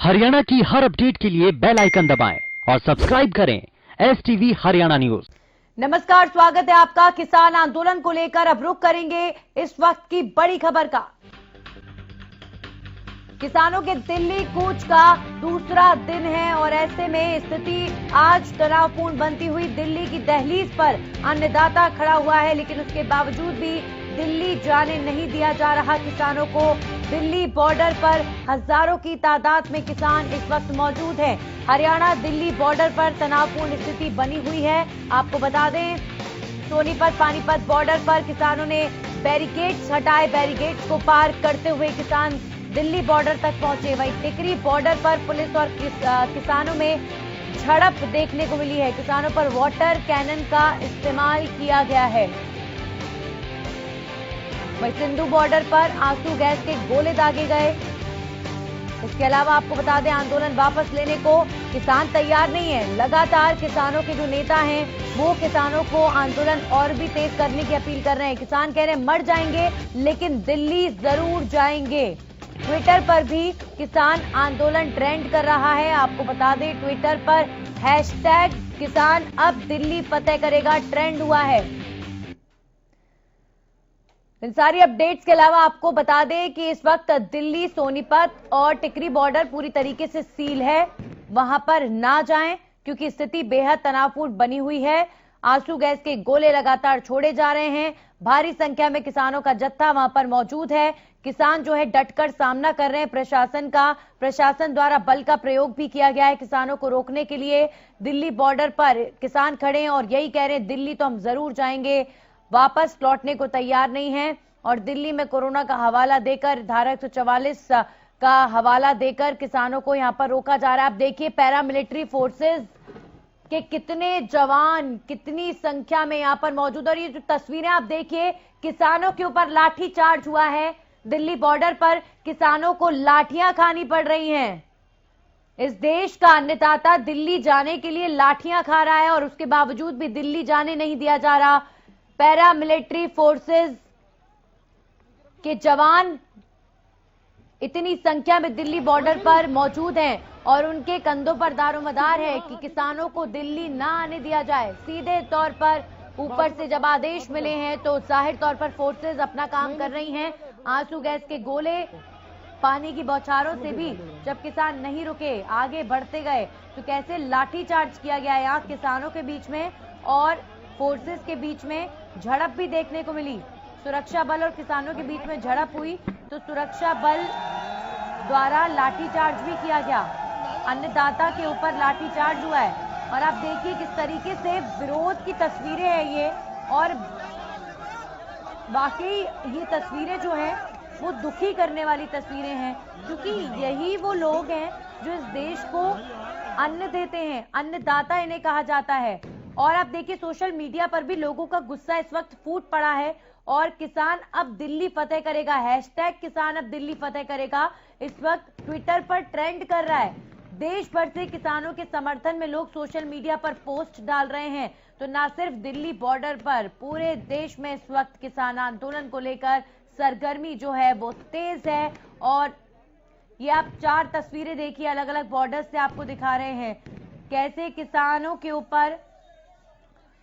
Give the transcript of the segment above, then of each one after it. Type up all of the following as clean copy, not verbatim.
हरियाणा की हर अपडेट के लिए बेल आइकन दबाएं और सब्सक्राइब करें STV हरियाणा न्यूज। नमस्कार, स्वागत है आपका। किसान आंदोलन को लेकर अब रुख करेंगे इस वक्त की बड़ी खबर का। किसानों के दिल्ली कूच का दूसरा दिन है और ऐसे में स्थिति आज तनावपूर्ण बनती हुई दिल्ली की दहलीज पर अन्नदाता खड़ा हुआ है, लेकिन उसके बावजूद भी दिल्ली जाने नहीं दिया जा रहा किसानों को। दिल्ली बॉर्डर पर हजारों की तादाद में किसान इस वक्त मौजूद हैं। हरियाणा दिल्ली बॉर्डर पर तनावपूर्ण स्थिति बनी हुई है। आपको बता दें, सोनीपत पानीपत बॉर्डर पर किसानों ने बैरिकेड्स हटाए। बैरिकेड्स को पार करते हुए किसान दिल्ली बॉर्डर तक पहुंचे। वहीं टिकरी बॉर्डर पर पुलिस और किसानों में झड़प देखने को मिली है। किसानों पर वाटर कैनन का इस्तेमाल किया गया है। वहीं सिंधु बॉर्डर पर आंसू गैस के गोले दागे गए। इसके अलावा आपको बता दें, आंदोलन वापस लेने को किसान तैयार नहीं है। लगातार किसानों के जो नेता हैं वो किसानों को आंदोलन और भी तेज करने की अपील कर रहे हैं। किसान कह रहे हैं मर जाएंगे लेकिन दिल्ली जरूर जाएंगे। ट्विटर पर भी किसान आंदोलन ट्रेंड कर रहा है। आपको बता दें, ट्विटर पर हैशटैग किसान अब दिल्ली फतेह करेगा ट्रेंड हुआ है। इन सारी अपडेट्स के अलावा आपको बता दें कि इस वक्त दिल्ली सोनीपत और टिकरी बॉर्डर पूरी तरीके से सील है। वहां पर ना जाएं क्योंकि स्थिति बेहद तनावपूर्ण बनी हुई है। आंसू गैस के गोले लगातार छोड़े जा रहे हैं। भारी संख्या में किसानों का जत्था वहां पर मौजूद है। किसान जो है डटकर सामना कर रहे हैं प्रशासन का। प्रशासन द्वारा बल का प्रयोग भी किया गया है किसानों को रोकने के लिए। दिल्ली बॉर्डर पर किसान खड़े हैं और यही कह रहे हैं दिल्ली तो हम जरूर जाएंगे, वापस लौटने को तैयार नहीं है। और दिल्ली में कोरोना का हवाला देकर, धारा 144 का हवाला देकर किसानों को यहां पर रोका जा रहा है। आप देखिए, पैरामिलिट्री फोर्सेस के कितने जवान कितनी संख्या में यहां पर मौजूद। और ये जो तस्वीरें आप देखिए, किसानों के ऊपर लाठी चार्ज हुआ है। दिल्ली बॉर्डर पर किसानों को लाठियां खानी पड़ रही हैं। इस देश का अन्नदाता दिल्ली जाने के लिए लाठियां खा रहा है और उसके बावजूद भी दिल्ली जाने नहीं दिया जा रहा। पैरामिलिट्री फोर्सेस के जवान इतनी संख्या में दिल्ली बॉर्डर पर मौजूद हैं और उनके कंधों पर दारोमदार है कि किसानों को दिल्ली ना आने दिया जाए। सीधे तौर पर ऊपर से जब आदेश मिले हैं तो जाहिर तौर पर फोर्सेस अपना काम कर रही हैं। आंसू गैस के गोले, पानी की बौछारों से भी जब किसान नहीं रुके, आगे बढ़ते गए, तो कैसे लाठी चार्ज किया गया यहाँ किसानों के बीच में और फोर्सेस के बीच में झड़प भी देखने को मिली। सुरक्षा बल और किसानों के बीच में झड़प हुई तो सुरक्षा बल द्वारा लाठीचार्ज भी किया गया। अन्नदाता के ऊपर लाठीचार्ज हुआ है और आप देखिए किस तरीके से विरोध की तस्वीरें हैं ये। और वाकई ये तस्वीरें जो हैं वो दुखी करने वाली तस्वीरें हैं, क्योंकि यही वो लोग हैं जो इस देश को अन्न देते हैं। अन्नदाता इन्हें कहा जाता है। और आप देखिए, सोशल मीडिया पर भी लोगों का गुस्सा इस वक्त फूट पड़ा है और किसान अब दिल्ली फतेह करेगा, हैशटैग किसान अब दिल्ली फतेह करेगा इस वक्त ट्विटर पर ट्रेंड कर रहा है। देश भर से किसानों के समर्थन में लोग सोशल मीडिया पर पोस्ट डाल रहे हैं। तो ना सिर्फ दिल्ली बॉर्डर पर, पूरे देश में इस वक्त किसान आंदोलन को लेकर सरगर्मी जो है वो तेज है। और ये आप 4 तस्वीरें देखिए, अलग अलग बॉर्डर से आपको दिखा रहे हैं कैसे किसानों के ऊपर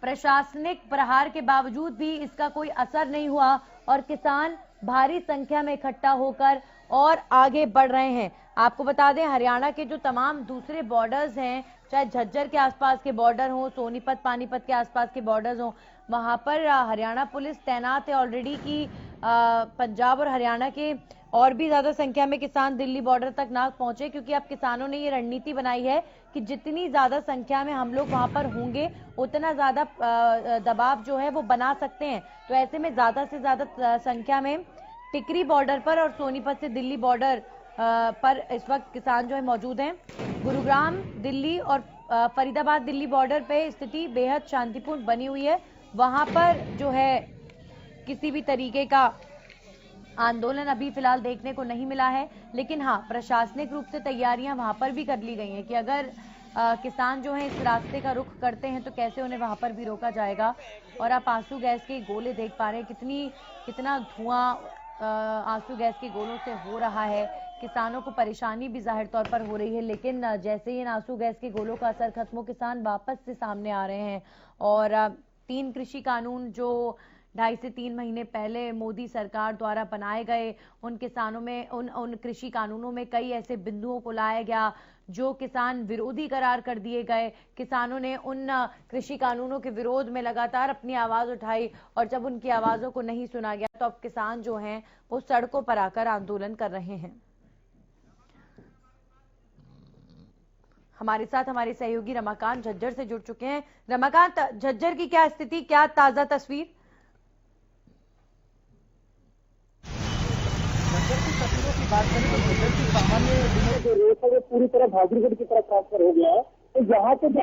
प्रशासनिक प्रहार के बावजूद भी इसका कोई असर नहीं हुआ और किसान भारी संख्या में इकट्ठा होकर और आगे बढ़ रहे हैं। आपको बता दें, हरियाणा के जो तमाम दूसरे बॉर्डर्स हैं, चाहे झज्जर के आसपास के बॉर्डर हो, सोनीपत पानीपत के आसपास के बॉर्डर्स हो, वहां पर हरियाणा पुलिस तैनात है ऑलरेडी की पंजाब और हरियाणा के और भी ज्यादा संख्या में किसान दिल्ली बॉर्डर तक ना पहुंचे, क्योंकि अब किसानों ने ये रणनीति बनाई है कि जितनी ज्यादा संख्या में हम लोग वहां पर होंगे उतना ज्यादा दबाव जो है वो बना सकते हैं। तो ऐसे में ज्यादा से ज्यादा संख्या में टिकरी बॉर्डर पर और सोनीपत से दिल्ली बॉर्डर पर इस वक्त किसान जो है मौजूद हैं। गुरुग्राम दिल्ली और फरीदाबाद दिल्ली बॉर्डर पे स्थिति बेहद शांतिपूर्ण बनी हुई है। वहां पर जो है किसी भी तरीके का आंदोलन अभी फिलहाल देखने को नहीं मिला है, लेकिन हाँ, प्रशासनिक रूप से तैयारियां वहां पर भी कर ली गई हैं कि अगर किसान जो है इस रास्ते का रुख करते हैं तो कैसे उन्हें वहां पर भी रोका जाएगा। और आप आंसू गैस के गोले देख पा रहे हैं, कितना धुआं आंसू गैस के गोलों से हो रहा है। किसानों को परेशानी भी जाहिर तौर पर हो रही है, लेकिन जैसे ही इन आंसू गैस के गोलों का असर खत्म हो, किसान वापस से सामने आ रहे हैं। और 3 कृषि कानून जो 2.5 से 3 महीने पहले मोदी सरकार द्वारा बनाए गए, उन किसानों में उन कृषि कानूनों में कई ऐसे बिंदुओं को लाया गया जो किसान विरोधी करार कर दिए गए। किसानों ने उन कृषि कानूनों के विरोध में लगातार अपनी आवाज उठाई, और जब उनकी आवाजों को नहीं सुना गया तो अब किसान जो हैं वो सड़कों पर आकर आंदोलन कर रहे हैं। हमारे साथ हमारे सहयोगी रमाकांत झज्जर से जुड़ चुके हैं। रमाकांत, झज्जर की क्या स्थिति, क्या ताजा तस्वीर? तस्वीरों की बात करें तो झज्जर की सामान्य दिनों जो रेस है वो पूरी तरह बहादुरगढ़ की तरफ ट्रांसफर हो गया है। तो यहाँ पे जो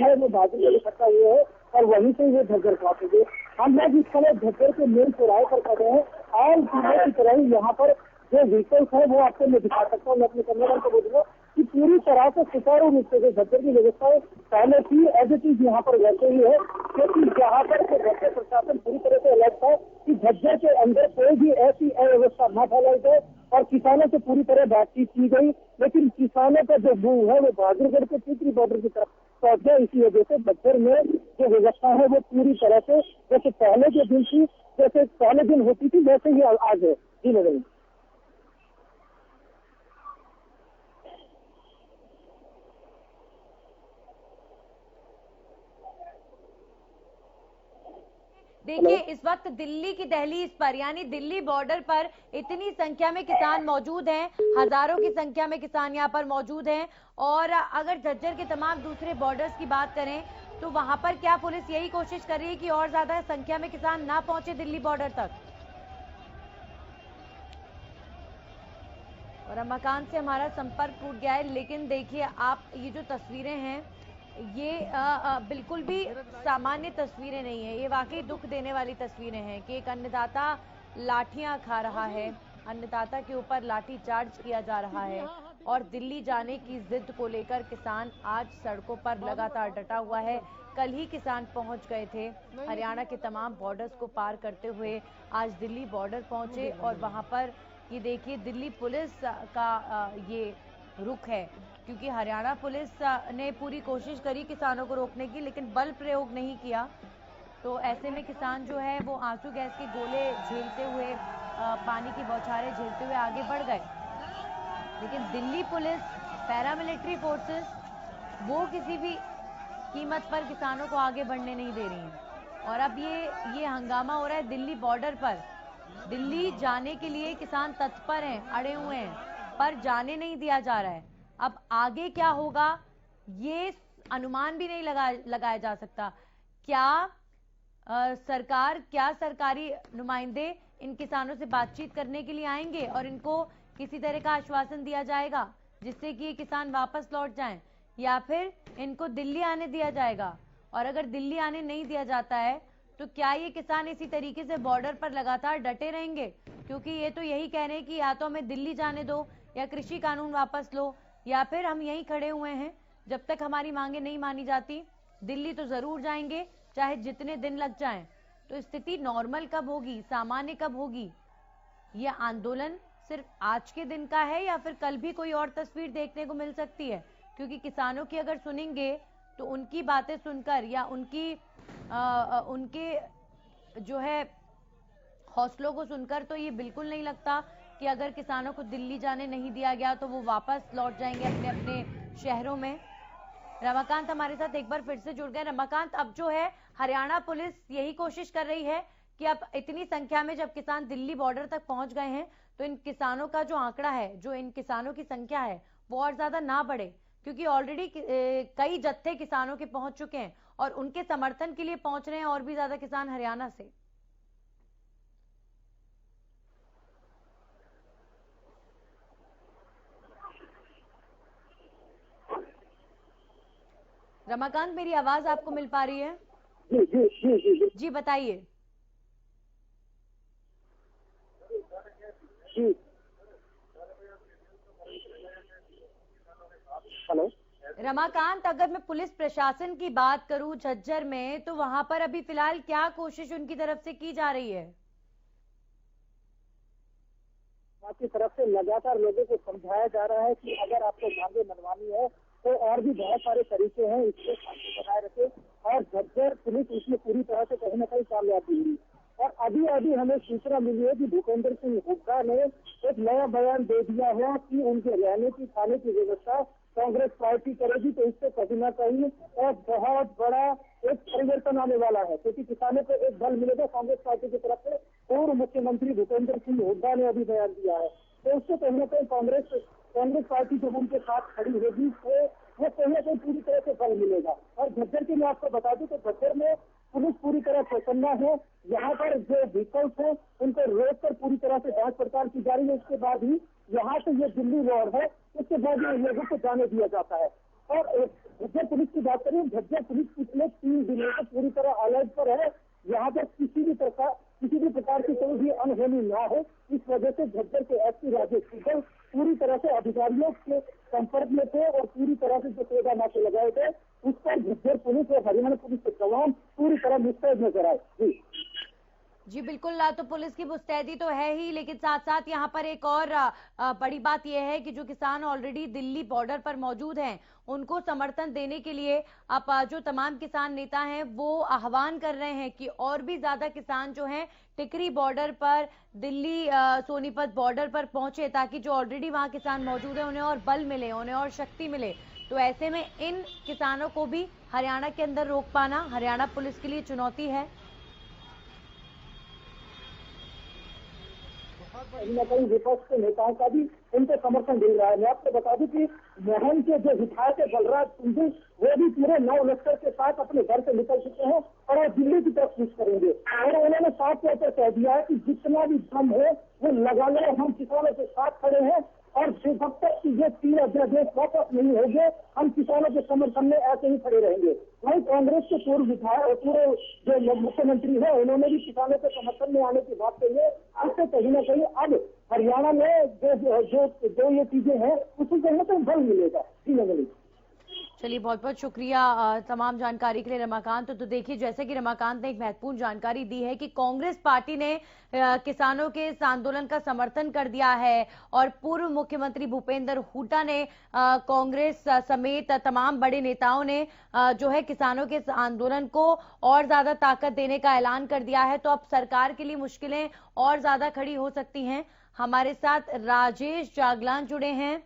है वो बहादुरगढ़ इकट्ठा हुए है और वहीं से ये झज्जर पहुंचेंगे। हम लोग इस समय झज्जर के मेन चौराहे पर खड़े हैं। आम चीजों की तरह यहाँ पर जो व्हीकल्स है वो आपको मैं दिखा सकता हूँ। मैं अपने कैमरामैन को बोलूंगा कि पूरी तरह से सुचारू रूप से झज्जर की व्यवस्थाएं पहले थी एज इट इज यहाँ पर वैसे ही है, क्योंकि यहाँ पर झज्जर प्रशासन पूरी तरह से अलर्ट था कि झज्जर के अंदर कोई भी ऐसी अव्यवस्था न फैलाई जाए। और किसानों से पूरी तरह बातचीत की गई, लेकिन किसानों का जो मुंह है वो बहादुरगढ़ के टिकरी बॉर्डर की तरफ पहुंच गया। इसी वजह से झज्जर में जो व्यवस्था है वो पूरी तरह से जैसे पहले के दिन थी, जैसे पहले दिन होती थी वैसे ही आज है। जी मैडम। देखिए, इस वक्त दिल्ली की दहलीज पर यानी दिल्ली बॉर्डर पर इतनी संख्या में किसान मौजूद हैं, हजारों की संख्या में किसान यहाँ पर मौजूद हैं। और अगर झज्जर के तमाम दूसरे बॉर्डर्स की बात करें तो वहां पर क्या पुलिस यही कोशिश कर रही है कि और ज्यादा संख्या में किसान ना पहुंचे दिल्ली बॉर्डर तक? और रमाकांत से हमारा संपर्क टूट गया है, लेकिन देखिए आप ये जो तस्वीरें हैं ये बिल्कुल भी सामान्य तस्वीरें नहीं है। ये वाकई दुख देने वाली तस्वीरें हैं कि एक अन्नदाता लाठियां खा रहा है, अन्नदाता के ऊपर लाठी चार्ज किया जा रहा है, और दिल्ली जाने की जिद को लेकर किसान आज सड़कों पर लगातार डटा हुआ है। कल ही किसान पहुंच गए थे, हरियाणा के तमाम बॉर्डर्स को पार करते हुए आज दिल्ली बॉर्डर पहुंचे, और वहां पर ये देखिए दिल्ली पुलिस का ये रुख है, क्योंकि हरियाणा पुलिस ने पूरी कोशिश करी किसानों को रोकने की, लेकिन बल प्रयोग नहीं किया। तो ऐसे में किसान जो है वो आंसू गैस के गोले झेलते हुए, पानी की बौछारें झेलते हुए आगे बढ़ गए। लेकिन दिल्ली पुलिस, पैरामिलिट्री फोर्सेस वो किसी भी कीमत पर किसानों को आगे बढ़ने नहीं दे रही हैं। और अब ये हंगामा हो रहा है दिल्ली बॉर्डर पर। दिल्ली जाने के लिए किसान तत्पर हैं, अड़े हुए हैं, पर जाने नहीं दिया जा रहा है। अब आगे क्या होगा ये अनुमान भी नहीं लगाया जा सकता। क्या सरकारी नुमाइंदे इन किसानों से बातचीत करने के लिए आएंगे और इनको किसी तरह का आश्वासन दिया जाएगा जिससे कि ये किसान वापस लौट जाएं, या फिर इनको दिल्ली आने दिया जाएगा? और अगर दिल्ली आने नहीं दिया जाता है तो क्या ये किसान इसी तरीके से बॉर्डर पर लगातार डटे रहेंगे? क्योंकि ये तो यही कह रहे हैं कि या तो हमें दिल्ली जाने दो, या कृषि कानून वापस लो, या फिर हम यहीं खड़े हुए हैं, जब तक हमारी मांगे नहीं मानी जाती दिल्ली तो जरूर जाएंगे, चाहे जितने दिन लग जाएं। तो स्थिति नॉर्मल कब होगी, सामान्य कब होगी? ये आंदोलन सिर्फ आज के दिन का है या फिर कल भी कोई और तस्वीर देखने को मिल सकती है? क्योंकि किसानों की अगर सुनेंगे तो उनकी बातें सुनकर या उनके जो है हौसलों को सुनकर तो ये बिल्कुल नहीं लगता कि अगर किसानों को दिल्ली जाने नहीं दिया गया तो वो वापस लौट जाएंगे अपने अपने शहरों में। रमाकांत हमारे साथ एक बार फिर से जुड़ गए। रमाकांत, अब जो है हरियाणा पुलिस यही कोशिश कर रही है कि अब इतनी संख्या में जब किसान दिल्ली बॉर्डर तक पहुंच गए हैं तो इन किसानों का जो आंकड़ा है, जो इन किसानों की संख्या है वो और ज्यादा ना बढ़े, क्योंकि ऑलरेडी कई जत्थे किसानों के पहुंच चुके हैं और उनके समर्थन के लिए पहुंच रहे हैं और भी ज्यादा किसान हरियाणा से। रमाकांत, मेरी आवाज आपको मिल पा रही है? जी जी जी जी जी बताइए। जी हेलो रमाकांत, अगर मैं पुलिस प्रशासन की बात करूं झज्जर में, तो वहां पर अभी फिलहाल क्या कोशिश उनकी तरफ से की जा रही है? की तरफ से लगातार लोगों को समझाया जा रहा है कि अगर आपको मांगे मनवानी है तो और भी बहुत सारे तरीके हैं, इसको शांति बनाए रखे। और झज्जर पुलिस इसमें पूरी तरह से कहीं ना कहीं कामयाब हुई। और अभी हमें सूचना मिली है कि भूपेंद्र सिंह हुड्डा ने एक नया बयान दे दिया है कि उनके रहने की खाने की व्यवस्था कांग्रेस पार्टी करेगी। तो इससे कहीं ना कहीं एक बहुत बड़ा एक परिवर्तन आने वाला है, क्योंकि किसानों को एक बल मिलेगा कांग्रेस पार्टी की तरफ से। पूर्व मुख्यमंत्री भूपेंद्र सिंह हुड्डा ने अभी बयान दिया है, तो उससे कहीं ना कहीं कांग्रेस पार्टी जब उनके साथ खड़ी होगी तो वो कहीं ना कहीं पूरी तरह से बल मिलेगा। और झज्जर की मैं आपको बता दूं तो झज्जर में पुलिस पूरी तरह चौकन्ना है। यहाँ पर जो व्हीकल्स है उनको रोक कर पूरी तरह से जांच पड़ताल की जा रही है। उसके बाद ही यहाँ से ये दिल्ली रोड है, उसके बाद ही लोगों को जाने दिया जाता है। और झज्जर पुलिस की बात करें, झज्जर पुलिस पिछले 3 दिनों से पूरी तरह अलर्ट पर है। यहाँ पर किसी भी प्रकार की कोई भी अनहोनी ना हो, इस वजह से झज्जर के एसपी राजेश सिंह पूरी तरह से अधिकारियों के संपर्क में थे और पूरी तरह से जो सुविधा नाके लगाए थे उस पर झज्जर पुलिस और हरियाणा पुलिस के जवान पूरी तरह मुस्तैद नजर आए। जी बिल्कुल, तो पुलिस की मुस्तैदी तो है ही, लेकिन साथ साथ यहाँ पर एक और बड़ी बात यह है कि जो किसान ऑलरेडी दिल्ली बॉर्डर पर मौजूद हैं उनको समर्थन देने के लिए अब जो तमाम किसान नेता हैं वो आह्वान कर रहे हैं कि और भी ज्यादा किसान जो हैं टिकरी बॉर्डर पर, दिल्ली सोनीपत बॉर्डर पर पहुंचे, ताकि जो ऑलरेडी वहां किसान मौजूद है उन्हें और बल मिले, उन्हें और शक्ति मिले। तो ऐसे में इन किसानों को भी हरियाणा के अंदर रोक पाना हरियाणा पुलिस के लिए चुनौती है। कहीं ना कहीं विपक्ष के नेताओं का भी उनको समर्थन मिल रहा है। मैं आपको बता दूं कि मोहन के जो विधायक है बलराज सिंह वो भी पूरे 9 लश्कर के साथ अपने घर से निकल चुके हैं और वो दिल्ली की तरफ कूच करेंगे। और उन्होंने साफ तौर पर कह दिया है कि जितना भी दम है वो लगा ले, हम किसानों के साथ खड़े हैं और जब तक ये 3 अध्यादेश वापस नहीं होंगे हम किसानों के समर्थन में ऐसे ही खड़े रहेंगे। वहीं कांग्रेस के पूर्व विधायक, पूरे जो मुख्यमंत्री है, उन्होंने भी किसानों के समर्थन में आने की बात कही है। इससे कहीं ना कहीं अब हरियाणा में जो ये चीजें हैं उससे कहीं ना कहीं बल मिलेगा। जी नगली, चलिए बहुत बहुत शुक्रिया तमाम जानकारी के लिए रमाकांत। तो देखिए, जैसे कि रमाकांत ने एक महत्वपूर्ण जानकारी दी है कि कांग्रेस पार्टी ने किसानों के इस आंदोलन का समर्थन कर दिया है और पूर्व मुख्यमंत्री भूपेंद्र हुड्डा ने कांग्रेस समेत तमाम बड़े नेताओं ने जो है किसानों के इस आंदोलन को और ज्यादा ताकत देने का ऐलान कर दिया है। तो अब सरकार के लिए मुश्किलें और ज्यादा खड़ी हो सकती हैं। हमारे साथ राजेश जागलान जुड़े हैं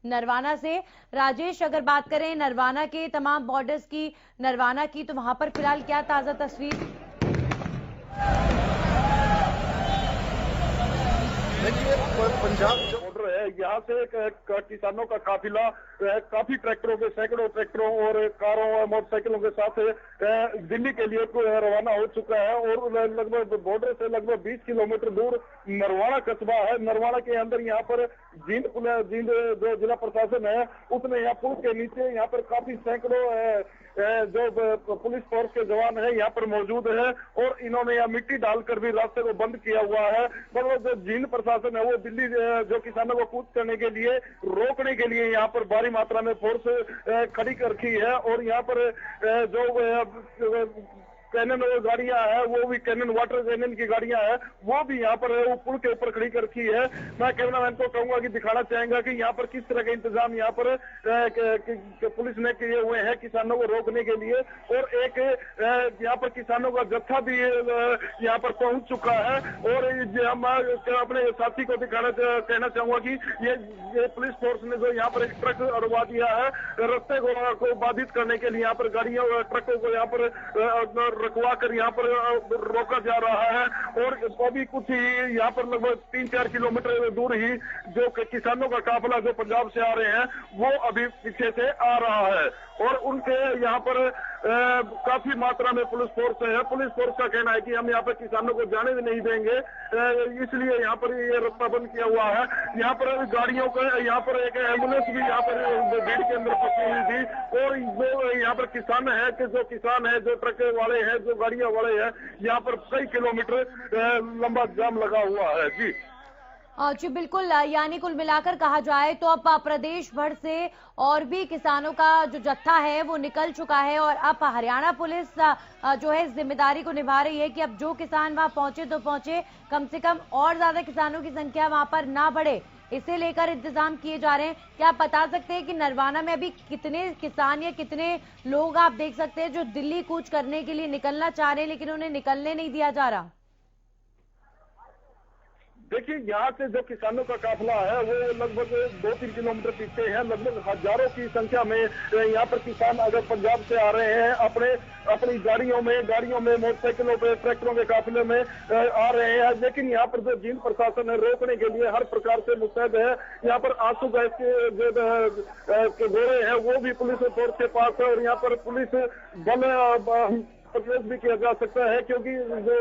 नरवाना से। राजेश, अगर बात करें नरवाना के तमाम बॉर्डर्स की, नरवाना की, तो वहां पर फिलहाल क्या ताजा तस्वीर? देखिए, पंजाब जो बॉर्डर है यहाँ से किसानों का काफिला काफी ट्रैक्टरों के, सैकड़ों ट्रैक्टरों और कारों और मोटरसाइकिलों के साथ दिल्ली के लिए रवाना हो चुका है। और लगभग बॉर्डर से लगभग 20 किलोमीटर दूर नरवाना कस्बा है। नरवाना के अंदर यहाँ पर जींद जो जिला प्रशासन है उसने यहाँ पुल के नीचे यहाँ पर काफी सैकड़ों जो पुलिस फोर्स के जवान है यहाँ पर मौजूद है और इन्होंने यहाँ मिट्टी डालकर भी रास्ते को बंद किया हुआ है। मतलब जो जींद प्रशासन है वो दिल्ली जो किसानों को कूच करने के लिए, रोकने के लिए यहाँ पर भारी मात्रा में फोर्स खड़ी कर रखी है। और यहाँ पर जो कैनन गाड़ियां हैं, वो भी कैनन वाटर कैनन की गाड़ियां हैं, वो भी यहाँ पर वो पुल के ऊपर खड़ी कर रखी है। मैं कैमरामैन को कहूंगा कि दिखाना चाहेंगे कि यहाँ पर किस तरह के इंतजाम यहाँ पर पुलिस ने किए हुए हैं किसानों को रोकने के लिए। और एक यहाँ पर किसानों का जत्था भी यहाँ पर पहुंच चुका है। और हम अपने साथी को कहना चाहूंगा कि ये पुलिस फोर्स ने जो यहाँ पर एक ट्रक अड़वा दिया है, रास्ते को बाधित करने के लिए यहाँ पर गाड़ियों ट्रकों को यहाँ पर रखवा कर यहाँ पर रोका जा रहा है। और अभी कुछ ही यहाँ पर लगभग 3-4 किलोमीटर दूर ही जो किसानों का काफिला जो पंजाब से आ रहे हैं वो अभी पीछे से आ रहा है। और उनके यहाँ पर काफी मात्रा में पुलिस फोर्स है। पुलिस फोर्स का कहना है कि हम यहाँ पर किसानों को जाने भी नहीं देंगे, इसलिए यहाँ पर ये रास्ता बंद किया हुआ है। यहाँ पर गाड़ियों का, यहाँ पर एक एम्बुलेंस भी यहाँ पर भीड़ के अंदर फंसी हुई थी। और जो यहाँ पर किसान है कि जो किसान है, जो ट्रक वाले हैं, जो गाड़ियां वाले हैं, यहाँ पर कई किलोमीटर लंबा जाम लगा हुआ है। जी जी बिल्कुल, यानी कुल मिलाकर कहा जाए तो अब प्रदेश भर से और भी किसानों का जो जत्था है वो निकल चुका है और अब हरियाणा पुलिस जो है इस जिम्मेदारी को निभा रही है कि अब जो किसान वहां पहुंचे तो पहुंचे, कम से कम और ज्यादा किसानों की संख्या वहां पर ना बढ़े, इसे लेकर इंतजाम किए जा रहे हैं। क्या आप बता सकते हैं कि नरवाना में अभी कितने किसान या कितने लोग आप देख सकते हैं जो दिल्ली कूच करने के लिए निकलना चाह रहे हैं लेकिन उन्हें निकलने नहीं दिया जा रहा? देखिए, यहाँ से जो किसानों का काफिला है वो लगभग 2-3 किलोमीटर पीछे है। लगभग हजारों की संख्या में यहाँ पर किसान अगर पंजाब से आ रहे हैं अपनी गाड़ियों में मोटरसाइकिलों पे, ट्रैक्टरों के काफिले में आ रहे हैं। लेकिन यहाँ पर जो जींद प्रशासन है रोकने के लिए हर प्रकार से मुस्तैद है। यहाँ पर आंसू गैस के गोले हैं वो भी पुलिस फोर्स के पास है और यहाँ पर पुलिस बल प्रयोग भी किया जा सकता है, क्योंकि जो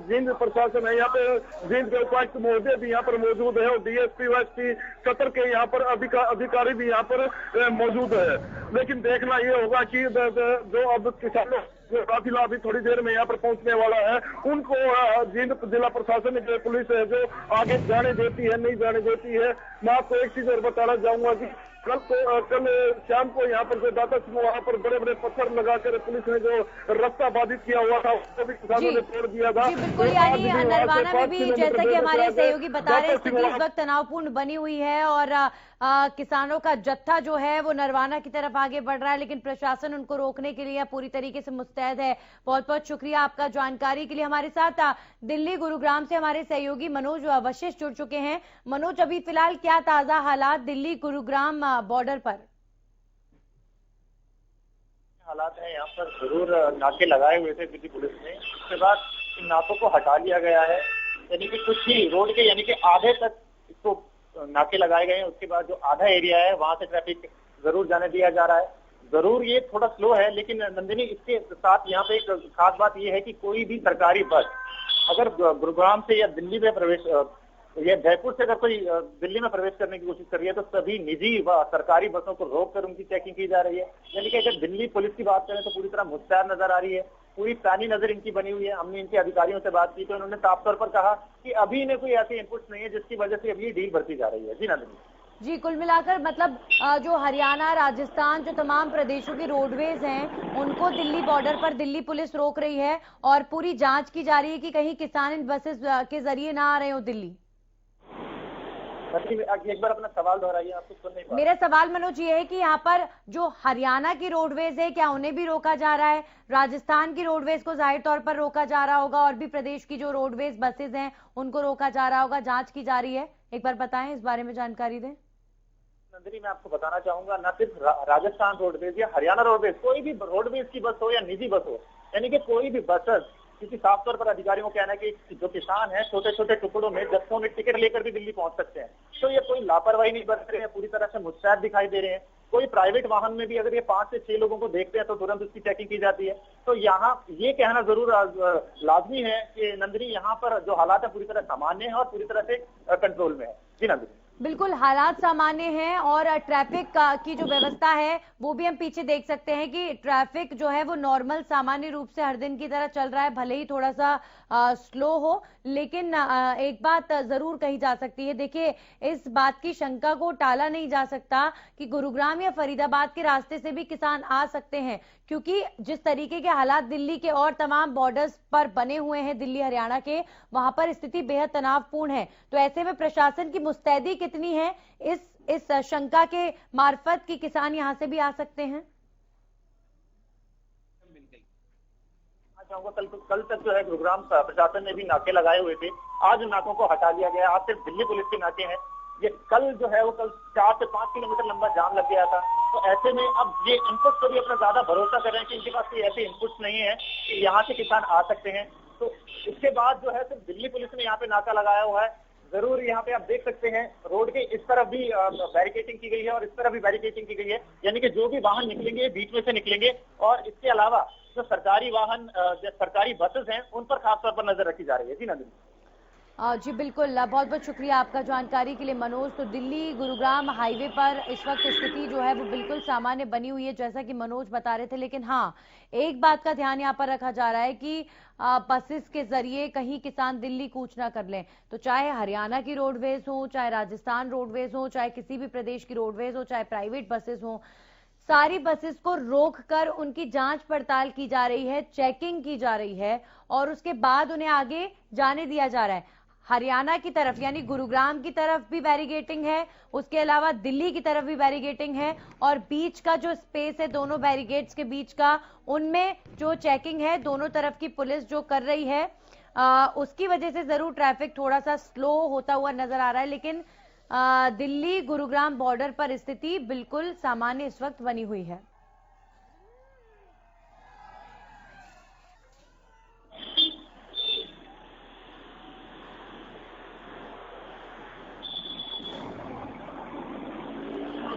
जींद प्रशासन है यहाँ पे जींद के उपायुक्त महोदय भी यहाँ पर मौजूद है और डीएसपी वाईएसपी सतर के यहाँ पर अधिकारी भी यहाँ पर मौजूद है। लेकिन देखना ये होगा कि जो अब किसानों काफिला अभी थोड़ी देर में यहाँ पर पहुंचने वाला है, उनको जींद जिला प्रशासन की पुलिस है जो आगे जाने देती है नहीं जाने देती है। मैं आपको एक चीज और बताना चाहूंगा कि कल शाम को यहाँ पर जो दाता सिंह वहाँ पर बड़े बड़े पत्थर लगाकर पुलिस ने जो रास्ता बाधित किया हुआ था उसको भी किसानों ने तोड़ दिया था। जी बिल्कुल, यानी नरवाना में भी जैसा कि हमारे सहयोगी बता रहे हैं स्थिति इस वक्त तनावपूर्ण बनी हुई है और किसानों का जत्था जो है वो नरवाना की तरफ आगे बढ़ रहा है, लेकिन प्रशासन उनको रोकने के लिए पूरी तरीके से मुस्तैद है। बहुत बहुत शुक्रिया आपका जानकारी के लिए। हमारे साथ दिल्ली गुरुग्राम से हमारे सहयोगी मनोज वशिष्ठ जुड़ चुके हैं। मनोज, अभी फिलहाल क्या ताजा हालात दिल्ली गुरुग्राम बॉर्डर पर? हालात है यहाँ पर जरूर नाके लगाए हुए थे दिल्ली पुलिस ने, उसके बाद इन नाकों को हटा लिया गया है। यानी कि कुछ ही रोड के यानी कि आधे तक इसको नाके लगाए गए हैं। उसके बाद जो आधा एरिया है वहां से ट्रैफिक जरूर जाने दिया जा रहा है। जरूर ये थोड़ा स्लो है, लेकिन नंदिनी इसके साथ यहाँ पे एक खास बात ये है कि कोई भी सरकारी बस अगर गुरुग्राम से या दिल्ली में प्रवेश या जयपुर से अगर कोई दिल्ली में प्रवेश करने की कोशिश कर रही है तो सभी निजी व सरकारी बसों को रोककर उनकी चेकिंग की जा रही है। यानी कि अगर दिल्ली पुलिस की बात करें तो पूरी तरह मुस्तैद नजर आ रही है, पूरी पैनी नजर इनकी बनी हुई है। हमने इनके अधिकारियों से बात की तो उन्होंने साफ तौर पर कहा कि अभी इन्हें कोई ऐसी इनपुट्स नहीं है जिसकी वजह से अभी डील बढ़ती जा रही है। जी नंदिनी। जी, कुल मिलाकर मतलब जो हरियाणा, राजस्थान, जो तमाम प्रदेशों की रोडवेज हैं उनको दिल्ली बॉर्डर पर दिल्ली पुलिस रोक रही है और पूरी जांच की जा रही है कि कहीं किसान इन बसेस के जरिए ना आ रहे हो दिल्ली। एक बार अपना सवाल दोहराइए, आपको सुन नहीं पा। मेरा सवाल मनोज ये है कि यहाँ पर जो हरियाणा की रोडवेज है क्या उन्हें भी रोका जा रहा है? राजस्थान की रोडवेज को जाहिर तौर पर रोका जा रहा होगा और भी प्रदेश की जो रोडवेज बसेज हैं उनको रोका जा रहा होगा, जांच की जा रही है। एक बार बताएं, इस बारे में जानकारी दें। नंदिनी, मैं आपको बताना चाहूंगा, न सिर्फ राजस्थान रोडवेज या हरियाणा रोडवेज, कोई भी रोडवेज की बस हो या निजी बस हो, यानी कि कोई भी बसेस, क्योंकि साफ तौर पर अधिकारियों को कहना है कि जो किसान है छोटे छोटे टुकड़ों में जत्थों में टिकट लेकर भी दिल्ली पहुंच सकते हैं, तो ये कोई लापरवाही नहीं बरत रहे हैं, पूरी तरह से मुस्तैद दिखाई दे रहे हैं। कोई प्राइवेट वाहन में भी अगर ये 5 से 6 लोगों को देखते हैं तो तुरंत उसकी चेकिंग की जाती है। तो यहाँ ये कहना जरूर लाजमी है कि नंदिनी यहाँ पर जो हालात है पूरी तरह सामान्य है और पूरी तरह से कंट्रोल में है। जी नंदिनी, बिल्कुल हालात सामान्य हैं और ट्रैफिक की जो व्यवस्था है वो भी हम पीछे देख सकते हैं कि ट्रैफिक जो है वो नॉर्मल सामान्य रूप से हर दिन की तरह चल रहा है, भले ही थोड़ा सा स्लो हो, लेकिन एक बात जरूर कही जा सकती है। देखिए, इस बात की शंका को टाला नहीं जा सकता कि गुरुग्राम या फरीदाबाद के रास्ते से भी किसान आ सकते हैं, क्योंकि जिस तरीके के हालात दिल्ली के और तमाम बॉर्डर्स पर बने हुए हैं दिल्ली हरियाणा के, वहां पर स्थिति बेहद तनावपूर्ण है। तो ऐसे में प्रशासन की मुस्तैदी कितनी है इस शंका के मार्फत कि किसान यहां से भी आ सकते हैं? कल तक जो है गुरुग्राम प्रशासन ने भी नाके लगाए हुए थे, आज उन नाकों को हटा लिया गया। आज सिर्फ दिल्ली पुलिस के नाके हैं। ये कल जो है वो कल 4 से 5 किलोमीटर लंबा जाम लग गया था। तो ऐसे में अब ये इनपुट पर भी अपना ज्यादा भरोसा कर रहे हैं कि इनके पास कोई ऐसे इनपुट्स नहीं है कि यहाँ से किसान आ सकते हैं। तो इसके बाद जो है सिर्फ दिल्ली पुलिस ने यहाँ पे नाका लगाया हुआ है। जरूर यहाँ पे आप देख सकते हैं रोड के इस तरफ भी बैरिकेटिंग की गई है और इस तरफ भी बैरिकेटिंग की गई है, यानी कि जो भी वाहन निकलेंगे बीच में से निकलेंगे। और इसके अलावा जो सरकारी वाहन, सरकारी बसेस हैं, उन पर खासतौर पर नजर रखी जा रही है। जी नंदिनी। जी बिल्कुल, बहुत बहुत शुक्रिया आपका जानकारी के लिए मनोज। तो दिल्ली गुरुग्राम हाईवे पर इस वक्त स्थिति जो है वो बिल्कुल सामान्य बनी हुई है, जैसा कि मनोज बता रहे थे। लेकिन हाँ, एक बात का ध्यान यहाँ पर रखा जा रहा है कि बसेस के जरिए कहीं किसान दिल्ली कूच ना कर लें। तो चाहे हरियाणा की रोडवेज हो, चाहे राजस्थान रोडवेज हो, चाहे किसी भी प्रदेश की रोडवेज हो, चाहे प्राइवेट बसेस हो, सारी बसेस को रोककर उनकी जांच पड़ताल की जा रही है, चेकिंग की जा रही है और उसके बाद उन्हें आगे जाने दिया जा रहा है। हरियाणा की तरफ यानी गुरुग्राम की तरफ भी बैरिगेटिंग है, उसके अलावा दिल्ली की तरफ भी बैरिगेटिंग है और बीच का जो स्पेस है दोनों बैरिगेट्स के बीच का, उनमें जो चेकिंग है दोनों तरफ की पुलिस जो कर रही है, उसकी वजह से जरूर ट्रैफिक थोड़ा सा स्लो होता हुआ नजर आ रहा है। लेकिन दिल्ली गुरुग्राम बॉर्डर पर स्थिति बिल्कुल सामान्य इस वक्त बनी हुई है।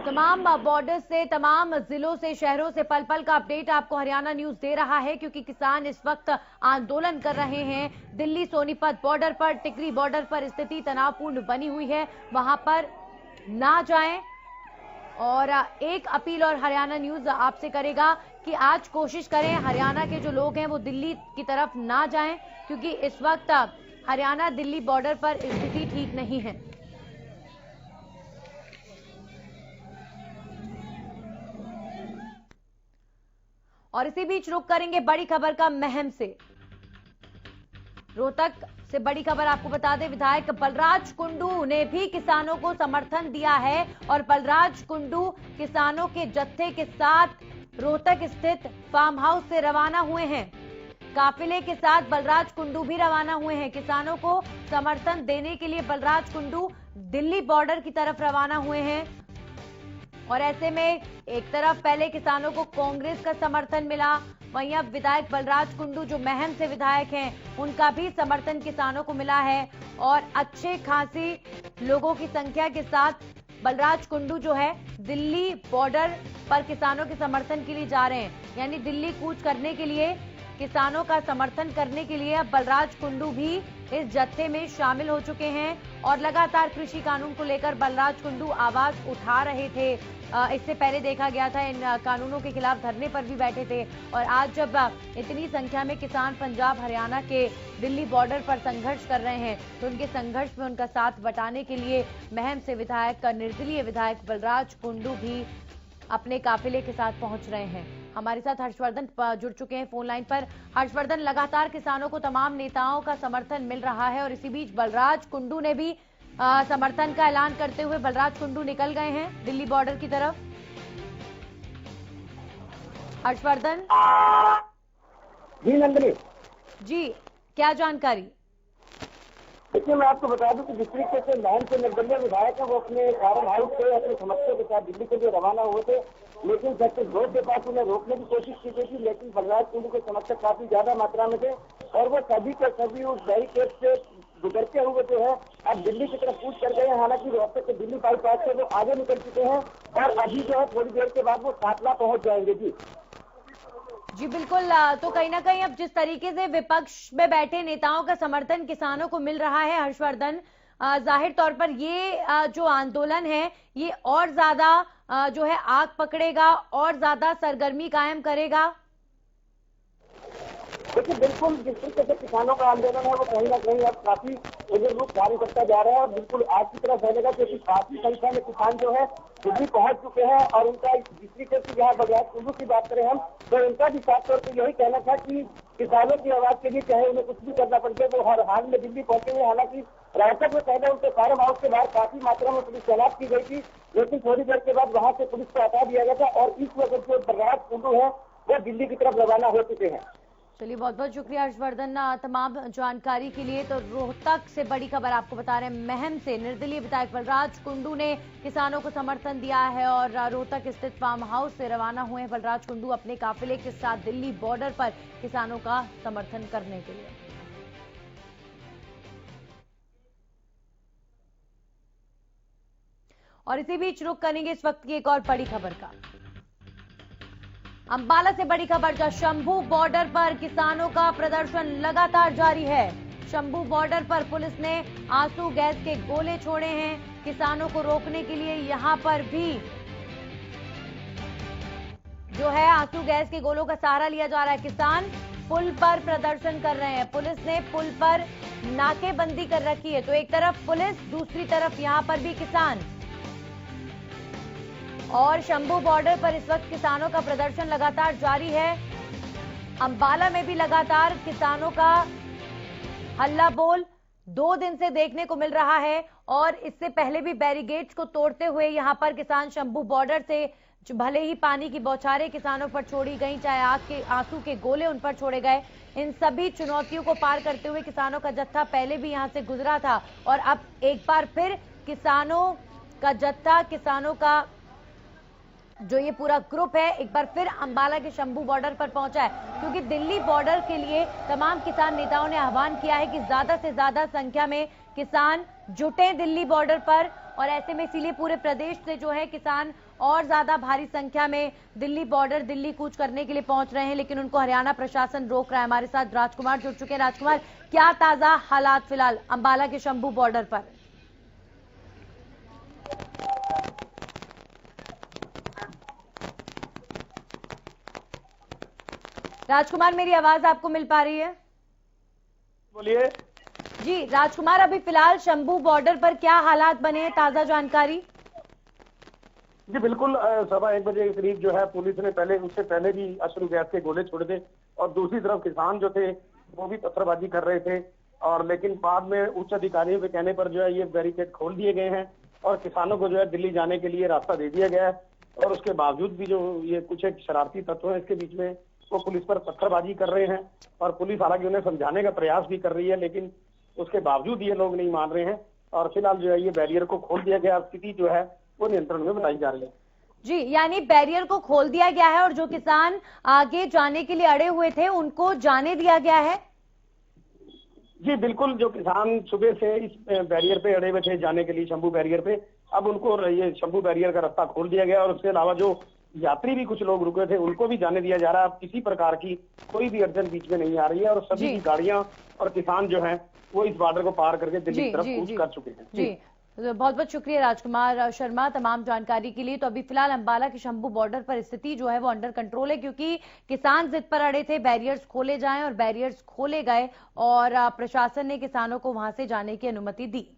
तमाम बॉर्डर से, तमाम जिलों से, शहरों से पल पल का अपडेट आपको हरियाणा न्यूज दे रहा है, क्योंकि किसान इस वक्त आंदोलन कर रहे हैं। दिल्ली सोनीपत बॉर्डर पर, टिकरी बॉर्डर पर स्थिति तनावपूर्ण बनी हुई है, वहां पर ना जाएं। और एक अपील और हरियाणा न्यूज आपसे करेगा कि आज कोशिश करें हरियाणा के जो लोग हैं वो दिल्ली की तरफ ना जाएं, क्योंकि इस वक्त हरियाणा दिल्ली बॉर्डर पर स्थिति ठीक नहीं है। और इसी बीच रुक करेंगे बड़ी खबर का महम से। रोहतक से बड़ी खबर आपको बता दें, विधायक बलराज कुंडू ने भी किसानों को समर्थन दिया है और बलराज कुंडू किसानों के जत्थे के साथ रोहतक स्थित फार्म हाउस से रवाना हुए हैं। काफिले के साथ बलराज कुंडू भी रवाना हुए हैं। किसानों को समर्थन देने के लिए बलराज कुंडू दिल्ली बॉर्डर की तरफ रवाना हुए हैं। और ऐसे में एक तरफ पहले किसानों को कांग्रेस का समर्थन मिला, वहीं अब विधायक बलराज कुंडू जो महम से विधायक हैं उनका भी समर्थन किसानों को मिला है। और अच्छे खासी लोगों की संख्या के साथ बलराज कुंडू जो है दिल्ली बॉर्डर पर किसानों के समर्थन के लिए जा रहे हैं। यानी दिल्ली कूच करने के लिए, किसानों का समर्थन करने के लिए अब बलराज कुंडू भी इस जत्थे में शामिल हो चुके हैं। और लगातार कृषि कानून को लेकर बलराज कुंडू आवाज उठा रहे थे। इससे पहले देखा गया था इन कानूनों के खिलाफ धरने पर भी बैठे थे। और आज जब इतनी संख्या में किसान पंजाब हरियाणा के दिल्ली बॉर्डर पर संघर्ष कर रहे हैं, तो उनके संघर्ष में उनका साथ बटाने के लिए महम से विधायक, निर्दलीय विधायक बलराज कुंडू भी अपने काफिले के साथ पहुंच रहे हैं। हमारे साथ हर्षवर्धन जुड़ चुके हैं फोन लाइन पर। हर्षवर्धन, लगातार किसानों को तमाम नेताओं का समर्थन मिल रहा है और इसी बीच बलराज कुंडू ने भी समर्थन का ऐलान करते हुए बलराज कुंडू निकल गए हैं दिल्ली बॉर्डर की तरफ। हर्षवर्धन जी नंदिनी जी, क्या जानकारी? देखिए, मैं आपको बता दूं कि जिस तरीके से महम से निर्दलीय विधायक है वो अपने फार्म हाउस से अपने समर्थकों के साथ दिल्ली के लिए रवाना हुए थे, लेकिन जब रोड के पास उन्हें रोकने की कोशिश की गई थी, लेकिन बलराज कुंडू के समर्थक काफी ज्यादा मात्रा में थे और वो सभी के सभी उस बैरिकेड से गुजरते हुए जो है अब दिल्ली की तरफ कूच कर गए हैं। हालांकि रोहतक के दिल्ली बाईपास से वो आगे निकल चुके हैं और अभी जो है थोड़ी देर के बाद वो सातला पहुंच जाएंगे। जी बिल्कुल। तो कहीं ना कहीं अब जिस तरीके से विपक्ष में बैठे नेताओं का समर्थन किसानों को मिल रहा है हर्षवर्धन, जाहिर तौर पर ये जो आंदोलन है ये और ज्यादा जो है आग पकड़ेगा और ज्यादा सरगर्मी कायम करेगा। देखिए, बिल्कुल जिस तरीके से किसानों का आंदोलन है वो कहीं ना कहीं अब काफी रूप धारण करता जा रहा है और बिल्कुल आज की तरह फैलेगा, क्योंकि काफी संख्या में किसान जो है दिल्ली पहुंच चुके हैं। और उनका जिस तरीके से यहाँ बलराज कुंडू की बात करें हम, तो उनका भी साफ तौर पर यही कहना था कि किसानों की आवाज के लिए चाहे उन्हें कुछ भी करना पड़ जाए वो हर हाल में दिल्ली पहुंचे हुए। हालांकि रोहतक में पहले उनके फार्म हाउस के बाहर काफी मात्रा में पुलिस तैनात की गई थी, लेकिन थोड़ी देर के बाद वहां से पुलिस को हटा दिया गया था और इस वक्त जो बलराज कुंडू है वो दिल्ली की तरफ रवाना हो चुके हैं। चलिए, बहुत बहुत शुक्रिया हर्षवर्धन तमाम जानकारी के लिए। तो रोहतक से बड़ी खबर आपको बता रहे हैं, महम से निर्दलीय विधायक बलराज कुंडू ने किसानों को समर्थन दिया है और रोहतक स्थित फार्म हाउस से रवाना हुए हैं बलराज कुंडू अपने काफिले के साथ दिल्ली बॉर्डर पर किसानों का समर्थन करने के लिए। और इसी बीच रुक करेंगे इस वक्त की एक और बड़ी खबर का। अंबाला से बड़ी खबर, जहां शंभू बॉर्डर पर किसानों का प्रदर्शन लगातार जारी है। शंभू बॉर्डर पर पुलिस ने आंसू गैस के गोले छोड़े हैं किसानों को रोकने के लिए। यहां पर भी जो है आंसू गैस के गोलों का सहारा लिया जा रहा है। किसान पुल पर प्रदर्शन कर रहे हैं। पुलिस ने पुल पर नाकेबंदी कर रखी है, तो एक तरफ पुलिस, दूसरी तरफ यहां पर भी किसान। और शंभू बॉर्डर पर इस वक्त किसानों का प्रदर्शन लगातार जारी है। अंबाला में भी लगातार किसानों का हल्ला बोल 2 दिन से देखने को मिल रहा है। और इससे पहले भी बैरिकेड्स को तोड़ते हुए यहां पर किसान शंभू बॉर्डर से भले ही पानी की बौछारें किसानों पर छोड़ी गई, चाहे आग के आंसू के गोले उन पर छोड़े गए, इन सभी चुनौतियों को पार करते हुए किसानों का जत्था पहले भी यहां से गुजरा था। और अब एक बार फिर किसानों का जत्था, किसानों का जो ये पूरा ग्रुप है, एक बार फिर अंबाला के शंभू बॉर्डर पर पहुंचा है। क्योंकि दिल्ली बॉर्डर के लिए तमाम किसान नेताओं ने आह्वान किया है कि ज्यादा से ज्यादा संख्या में किसान जुटे दिल्ली बॉर्डर पर। और ऐसे में इसीलिए पूरे प्रदेश से जो है किसान और ज्यादा भारी संख्या में दिल्ली बॉर्डर, दिल्ली कूच करने के लिए पहुंच रहे हैं, लेकिन उनको हरियाणा प्रशासन रोक रहा है। हमारे साथ राजकुमार जुड़ चुके हैं। राजकुमार, क्या ताजा हालात फिलहाल अंबाला के शंभू बॉर्डर पर? राजकुमार, मेरी आवाज आपको मिल पा रही है? बोलिए जी राजकुमार, अभी फिलहाल शंभू बॉर्डर पर क्या हालात बने हैं, ताजा जानकारी? जी बिल्कुल, 1:15 बजे के करीब जो है पुलिस ने उससे पहले भी अश्रु गैस के गोले छोड़े थे। और दूसरी तरफ किसान जो थे वो भी पत्थरबाजी कर रहे थे। और लेकिन बाद में उच्च अधिकारियों के कहने पर जो है ये बैरिकेड खोल दिए गए हैं और किसानों को जो है दिल्ली जाने के लिए रास्ता दे दिया गया है। और उसके बावजूद भी जो ये कुछ एक शरारती तत्व है इसके बीच में, वो पुलिस पर पत्थरबाजी कर रहे हैं। और पुलिस हालांकि उन्हें समझाने का प्रयास भी कर रही है, लेकिन उसके बावजूद ये लोग नहीं मान रहे हैं। और फिलहाल जो है ये बैरियर को खोल दिया गया, स्थिति जो है वो नियंत्रण में बनाई जा रही है। जी, यानी बैरियर को खोल दिया गया है और जो किसान आगे जाने के लिए अड़े हुए थे उनको जाने दिया गया है? जी बिल्कुल, जो किसान सुबह से इस बैरियर पे अड़े हुए थे जाने के लिए, शंभू बैरियर पे, अब उनको ये शंभू बैरियर का रास्ता खोल दिया गया। और उसके अलावा जो यात्री भी कुछ लोग रुके थे उनको भी जाने दिया जा रहा है। अब किसी प्रकार की कोई भी अड़चन बीच में नहीं आ रही है और सभी की गाड़ियां और किसान जो हैं वो इस बॉर्डर को पार करके दिल्ली की तरफ कूच कर चुके हैं। जी, बहुत बहुत शुक्रिया राजकुमार शर्मा तमाम जानकारी के लिए। तो अभी फिलहाल अंबाला के शंभू बॉर्डर पर स्थिति जो है वो अंडर कंट्रोल है, क्योंकि किसान जिद पर अड़े थे बैरियर्स खोले जाएं और बैरियर्स खोले गए और प्रशासन ने किसानों को वहां से जाने की अनुमति दी।